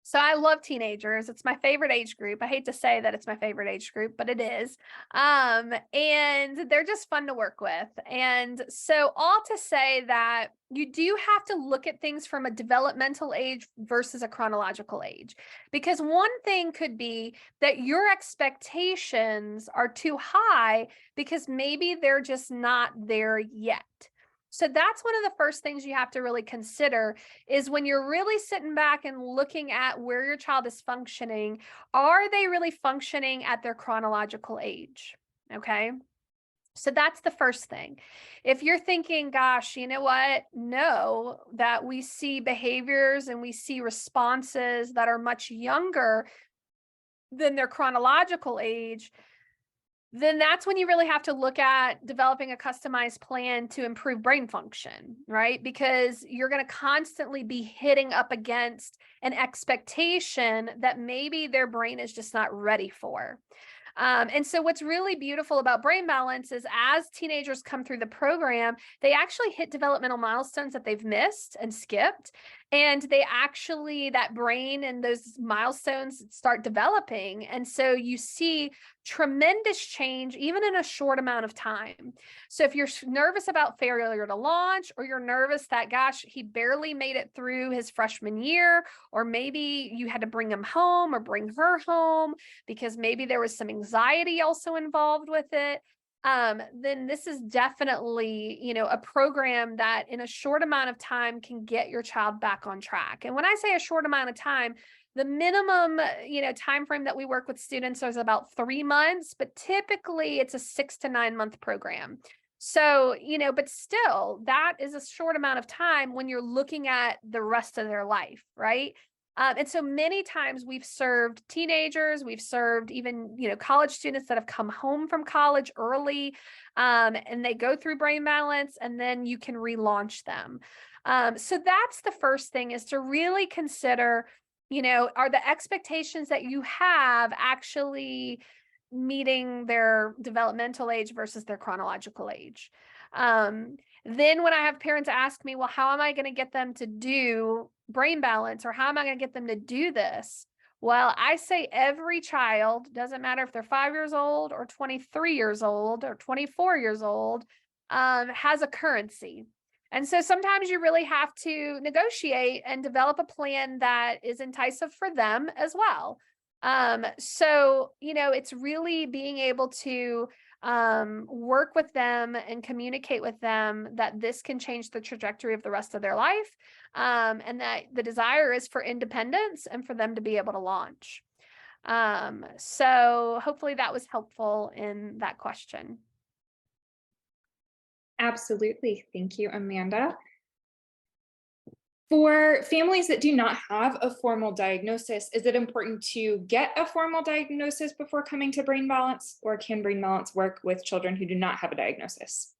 [SPEAKER 1] So I love teenagers. It's my favorite age group. I hate to say that it's my favorite age group, but it is. And they're just fun to work with. And so all to say that you do have to look at things from a developmental age versus a chronological age. Because one thing could be that your expectations are too high because maybe they're just not there yet. So that's one of the first things you have to really consider, is when you're really sitting back and looking at where your child is functioning, are they really functioning at their chronological age? Okay. So that's the first thing. If you're thinking, gosh, you know what? No, that we see behaviors and we see responses that are much younger than their chronological age, then that's when you really have to look at developing a customized plan to improve brain function, right? Because you're going to constantly be hitting up against an expectation that maybe their brain is just not ready for. And so what's really beautiful about Brain Balance is, as teenagers come through the program, they actually hit developmental milestones that they've missed and skipped. And they actually, that brain and those milestones start developing. And so you see tremendous change even in a short amount of time. So if you're nervous about failure to launch, or you're nervous that, gosh, he barely made it through his freshman year, or maybe you had to bring him home or bring her home because maybe there was some anxiety also involved with it, then this is definitely, a program that in a short amount of time can get your child back on track. And when I say a short amount of time, the minimum, time frame that we work with students is about 3 months, but typically it's a 6 to 9 month program. So, but still, that is a short amount of time when you're looking at the rest of their life, right? And so many times we've served teenagers, we've served even, college students that have come home from college early, and they go through brain balance, and then you can relaunch them. So that's the first thing, is to really consider, are the expectations that you have actually meeting their developmental age versus their chronological age. Then when I have parents ask me, well, how am I going to get them to do brain balance, or how am I going to get them to do this? Well, I say every child, doesn't matter if they're 5 years old or 23 years old or 24 years old, has a currency. And so sometimes you really have to negotiate and develop a plan that is enticing for them as well. So, it's really being able to work with them and communicate with them that this can change the trajectory of the rest of their life, and that the desire is for independence and for them to be able to launch. So hopefully that was helpful in that question.
[SPEAKER 2] Absolutely. Thank you, Amanda. For families that do not have a formal diagnosis, is it important to get a formal diagnosis before coming to brain balance, or can brain balance work with children who do not have a diagnosis?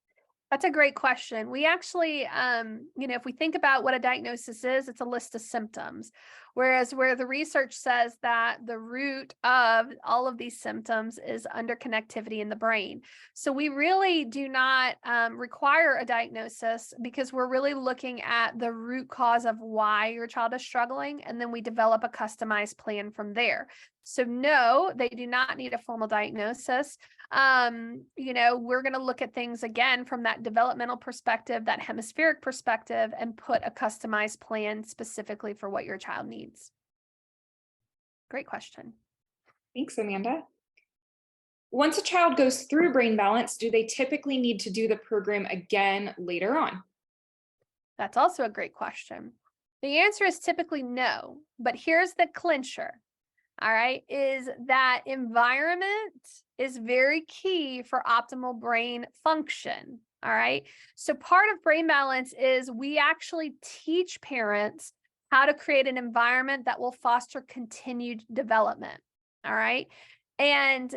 [SPEAKER 1] That's a great question. We actually, if we think about what a diagnosis is, it's a list of symptoms. Whereas where the research says that the root of all of these symptoms is underconnectivity in the brain. So we really do not require a diagnosis, because we're really looking at the root cause of why your child is struggling, and then we develop a customized plan from there. So no, they do not need a formal diagnosis. We're going to look at things again from that developmental perspective, that hemispheric perspective, and put a customized plan specifically for what your child needs. Great question.
[SPEAKER 2] Thanks, Amanda. Once a child goes through brain balance, do they typically need to do the program again later on?
[SPEAKER 1] That's also a great question. The answer is typically no, but here's the clincher. All right, is that environment is very key for optimal brain function. All right, so part of brain balance is we actually teach parents how to create an environment that will foster continued development. All right, and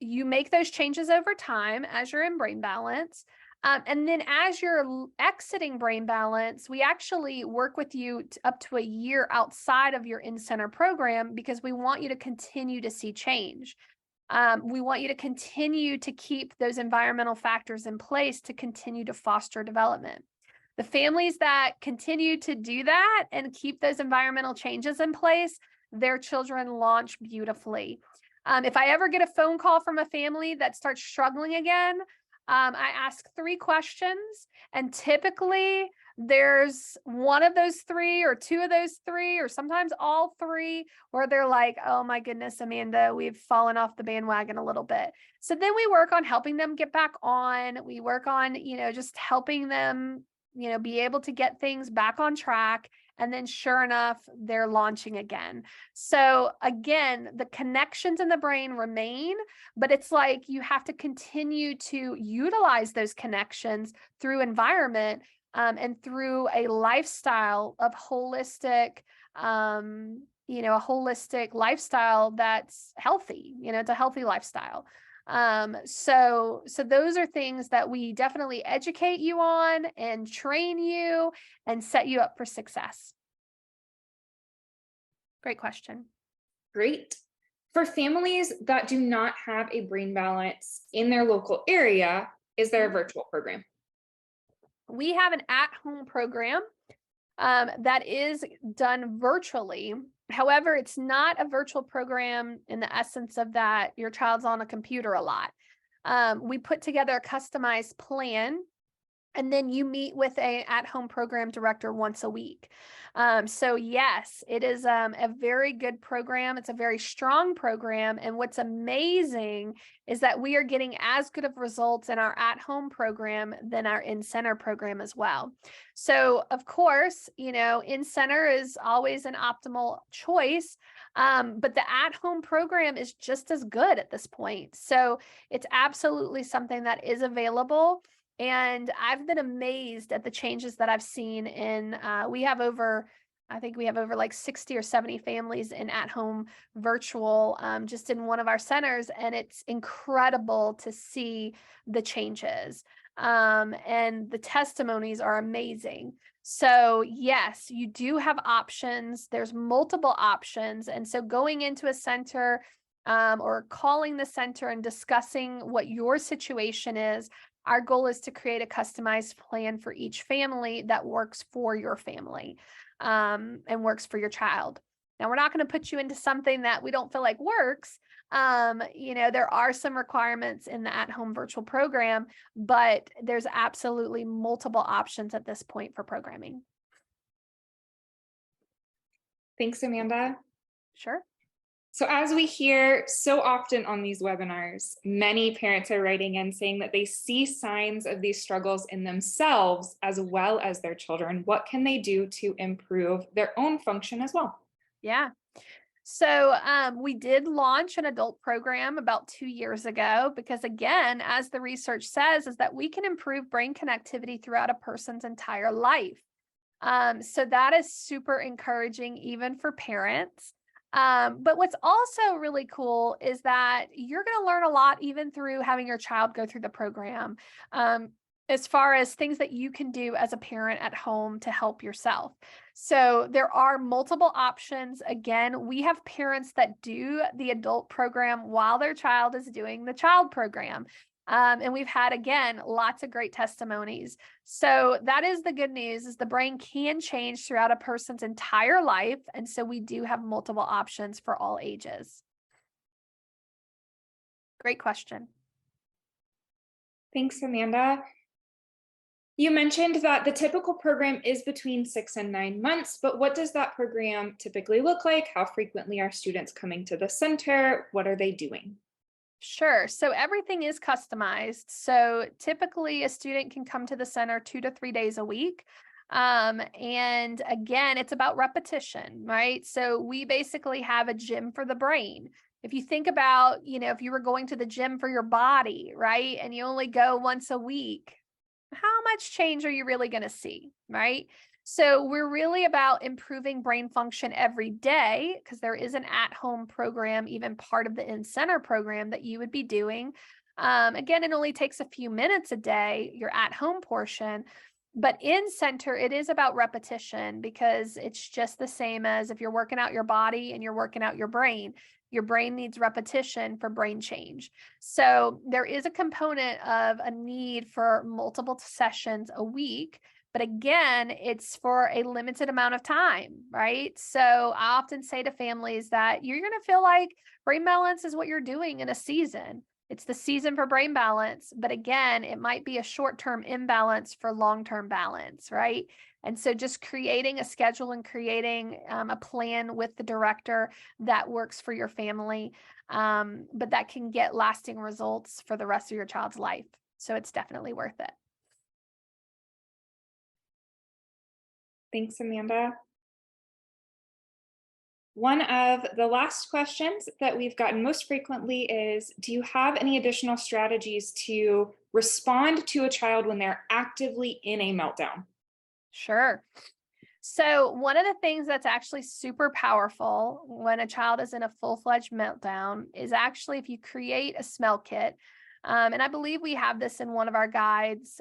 [SPEAKER 1] you make those changes over time as you're in brain balance. And then as you're exiting brain balance, we actually work with you up to a year outside of your in-center program, because we want you to continue to see change. We want you to continue to keep those environmental factors in place to continue to foster development. The families that continue to do that and keep those environmental changes in place, their children launch beautifully. If I ever get a phone call from a family that starts struggling again, I ask 3 questions, and typically there's one of those 3 or 2 of those 3, or sometimes all 3, where they're like, oh my goodness, Amanda, we've fallen off the bandwagon a little bit. So then we work on helping them get back on. We work on, just helping them, be able to get things back on track. And then sure enough, they're launching again. So again, the connections in the brain remain, but it's like you have to continue to utilize those connections through environment, and through a lifestyle of holistic, a holistic lifestyle that's healthy. It's a healthy lifestyle. So those are things that we definitely educate you on and train you and set you up for success. Great question.
[SPEAKER 2] Great. For families that do not have a brain balance in their local area, is there a virtual program?
[SPEAKER 1] We have an at-home program that is done virtually. However, it's not a virtual program in the essence of that your child's on a computer a lot. We put together a customized plan And then you meet with a at-home program director once a week. So yes, it is a very good program. It's a very strong program. And what's amazing is that we are getting as good of results in our at-home program than our in-center program as well. So of course, in-center is always an optimal choice. But the at-home program is just as good at this point. So it's absolutely something that is available. And I've been amazed at the changes that I've seen I think we have over like 60 or 70 families in at-home virtual, just in one of our centers. And it's incredible to see the changes. And the testimonies are amazing. So yes, you do have options. There's multiple options. And so going into a center, or calling the center and discussing what your situation is, our goal is to create a customized plan for each family that works for your family, and works for your child. Now, we're not going to put you into something that we don't feel like works. There are some requirements in the at-home virtual program, but there's absolutely multiple options at this point for programming.
[SPEAKER 2] Thanks, Amanda.
[SPEAKER 1] Sure.
[SPEAKER 2] So as we hear so often on these webinars, many parents are writing in saying that they see signs of these struggles in themselves as well as their children. What can they do to improve their own function as well?
[SPEAKER 1] Yeah. So we did launch an adult program about 2 years ago because, again, as the research says, is that we can improve brain connectivity throughout a person's entire life. So that is super encouraging even for parents. But what's also really cool is that you're going to learn a lot even through having your child go through the program, as far as things that you can do as a parent at home to help yourself. So there are multiple options. Again, we have parents that do the adult program while their child is doing the child program. And we've had, again, lots of great testimonies. So that is the good news, is the brain can change throughout a person's entire life. And so we do have multiple options for all ages. Great question.
[SPEAKER 2] Thanks, Amanda. You mentioned that the typical program is between 6 and 9 months, but what does that program typically look like? How frequently are students coming to the center? What are they doing?
[SPEAKER 1] Sure. So everything is customized. So typically a student can come to the center 2 to 3 days a week. And again, it's about repetition, right? So we basically have a gym for the brain. If you think about, if you were going to the gym for your body, right? And you only go once a week, how much change are you really going to see, right? So we're really about improving brain function every day, because there is an at-home program, even part of the in-center program that you would be doing. Again, it only takes a few minutes a day, your at-home portion. But in-center, it is about repetition, because it's just the same as if you're working out your body and you're working out your brain. Your brain needs repetition for brain change. So there is a component of a need for multiple sessions a week. But again, it's for a limited amount of time, right? So I often say to families that you're going to feel like brain balance is what you're doing in a season. It's the season for brain balance. But again, it might be a short-term imbalance for long-term balance, right? And so just creating a schedule and creating a plan with the director that works for your family, but that can get lasting results for the rest of your child's life. So it's definitely worth it.
[SPEAKER 2] Thanks, Amanda. One of the last questions that we've gotten most frequently is, do you have any additional strategies to respond to a child when they're actively in a meltdown?
[SPEAKER 1] Sure. So one of the things that's actually super powerful when a child is in a full-fledged meltdown is actually if you create a smell kit. And I believe we have this in one of our guides.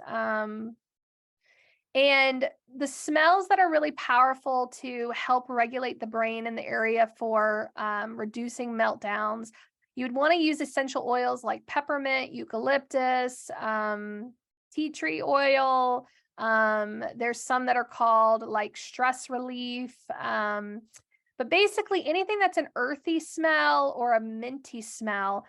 [SPEAKER 1] And the smells that are really powerful to help regulate the brain in the area for reducing meltdowns, you'd want to use essential oils like peppermint, eucalyptus, tea tree oil. There's some that are called like stress relief. But basically anything that's an earthy smell or a minty smell.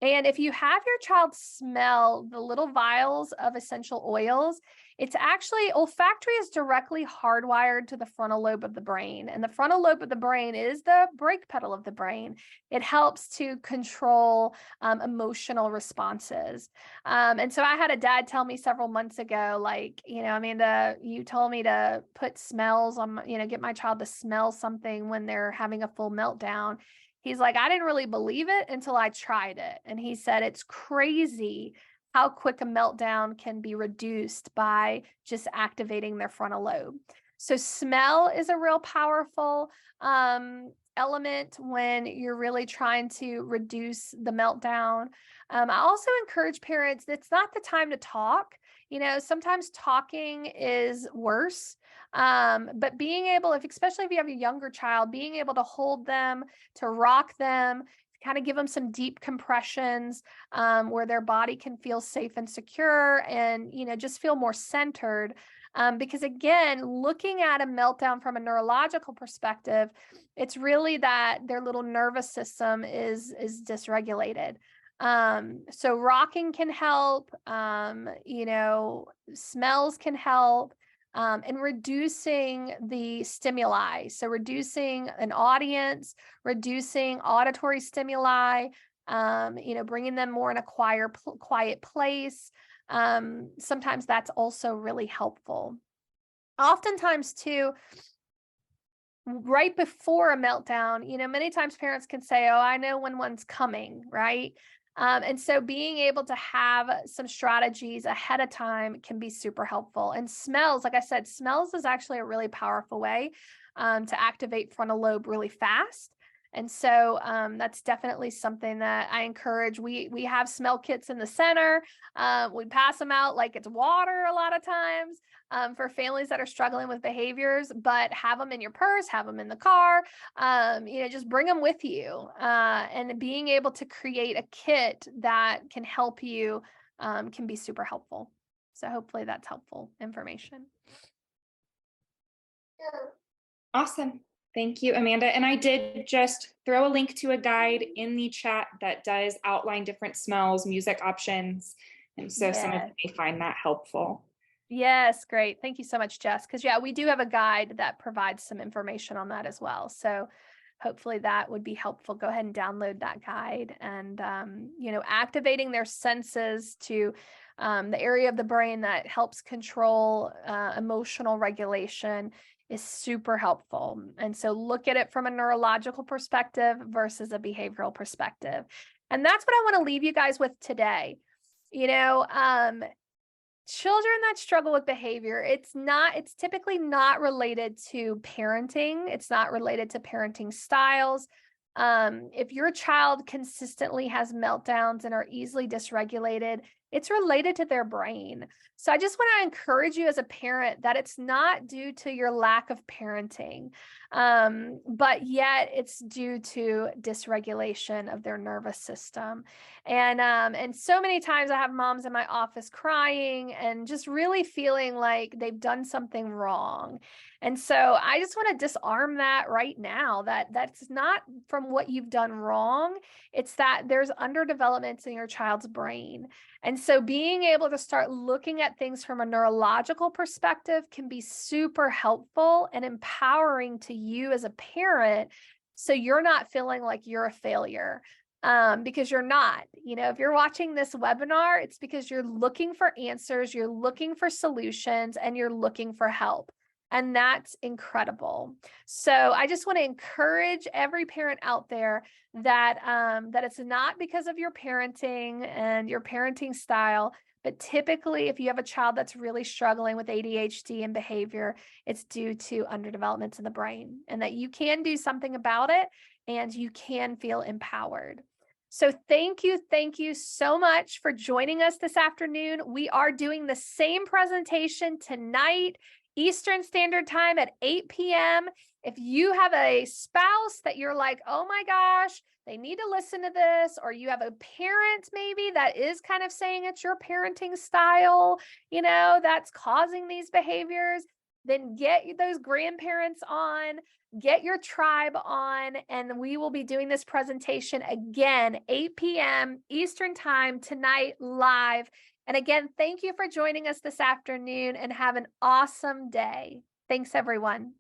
[SPEAKER 1] And if you have your child smell the little vials of essential oils, It's actually, olfactory is directly hardwired to the frontal lobe of the brain. And the frontal lobe of the brain is the brake pedal of the brain. It helps to control emotional responses. And so I had a dad tell me several months ago, like, Amanda, you told me to put smells on, get my child to smell something when they're having a full meltdown. He's like, I didn't really believe it until I tried it. And he said, it's crazy how quick a meltdown can be reduced by just activating their frontal lobe. So smell is a real powerful element when you're really trying to reduce the meltdown. I also encourage parents, it's not the time to talk. Sometimes talking is worse. But being able, especially if you have a younger child, being able to hold them, to rock them, kind of give them some deep compressions where their body can feel safe and secure and, just feel more centered. Because again, looking at a meltdown from a neurological perspective, it's really that their little nervous system is dysregulated. So rocking can help, smells can help. And reducing the stimuli. So reducing an audience, reducing auditory stimuli, bringing them more in a quiet place. Sometimes that's also really helpful. Oftentimes too, right before a meltdown, many times parents can say, oh, I know when one's coming, right? And so being able to have some strategies ahead of time can be super helpful. And smells, like I said, smells is actually a really powerful way to activate frontal lobe really fast. And so that's definitely something that I encourage. We have smell kits in the center. We pass them out like it's water a lot of times for families that are struggling with behaviors, but have them in your purse, have them in the car, just bring them with you. And being able to create a kit that can help you can be super helpful. So hopefully that's helpful information.
[SPEAKER 2] Awesome. Thank you, Amanda. And I did just throw a link to a guide in the chat that does outline different smells, music options. And so some of you may find that helpful.
[SPEAKER 1] Yes, great. Thank you so much, Jess. Because we do have a guide that provides some information on that as well. So hopefully that would be helpful. Go ahead and download that guide. And, activating their senses to the area of the brain that helps control emotional regulation is super helpful. And so look at it from a neurological perspective versus a behavioral perspective. And that's what I want to leave you guys with today. Children that struggle with behavior, it's typically not related to parenting. It's not related to parenting styles. If your child consistently has meltdowns and are easily dysregulated, it's related to their brain. So I just want to encourage you as a parent that it's not due to your lack of parenting, but yet it's due to dysregulation of their nervous system. And so many times I have moms in my office crying and just really feeling like they've done something wrong. And so I just want to disarm that right now, that's not from what you've done wrong. It's that there's underdevelopments in your child's brain. And so being able to start looking at things from a neurological perspective can be super helpful and empowering to you as a parent. So you're not feeling like you're a failure. Because you're not. If you're watching this webinar, it's because you're looking for answers, you're looking for solutions, and you're looking for help. And that's incredible. So I just want to encourage every parent out there that it's not because of your parenting and your parenting style, but typically if you have a child that's really struggling with ADHD and behavior, it's due to underdevelopments in the brain, and that you can do something about it and you can feel empowered. So thank you so much for joining us this afternoon. We are doing the same presentation tonight, Eastern Standard Time at 8 p.m. If you have a spouse that you're like, oh my gosh, they need to listen to this, or you have a parent maybe that is kind of saying it's your parenting style, that's causing these behaviors, then get those grandparents on, get your tribe on, and we will be doing this presentation again, 8 p.m. Eastern Time tonight live And again, thank you for joining us this afternoon and have an awesome day. Thanks, everyone.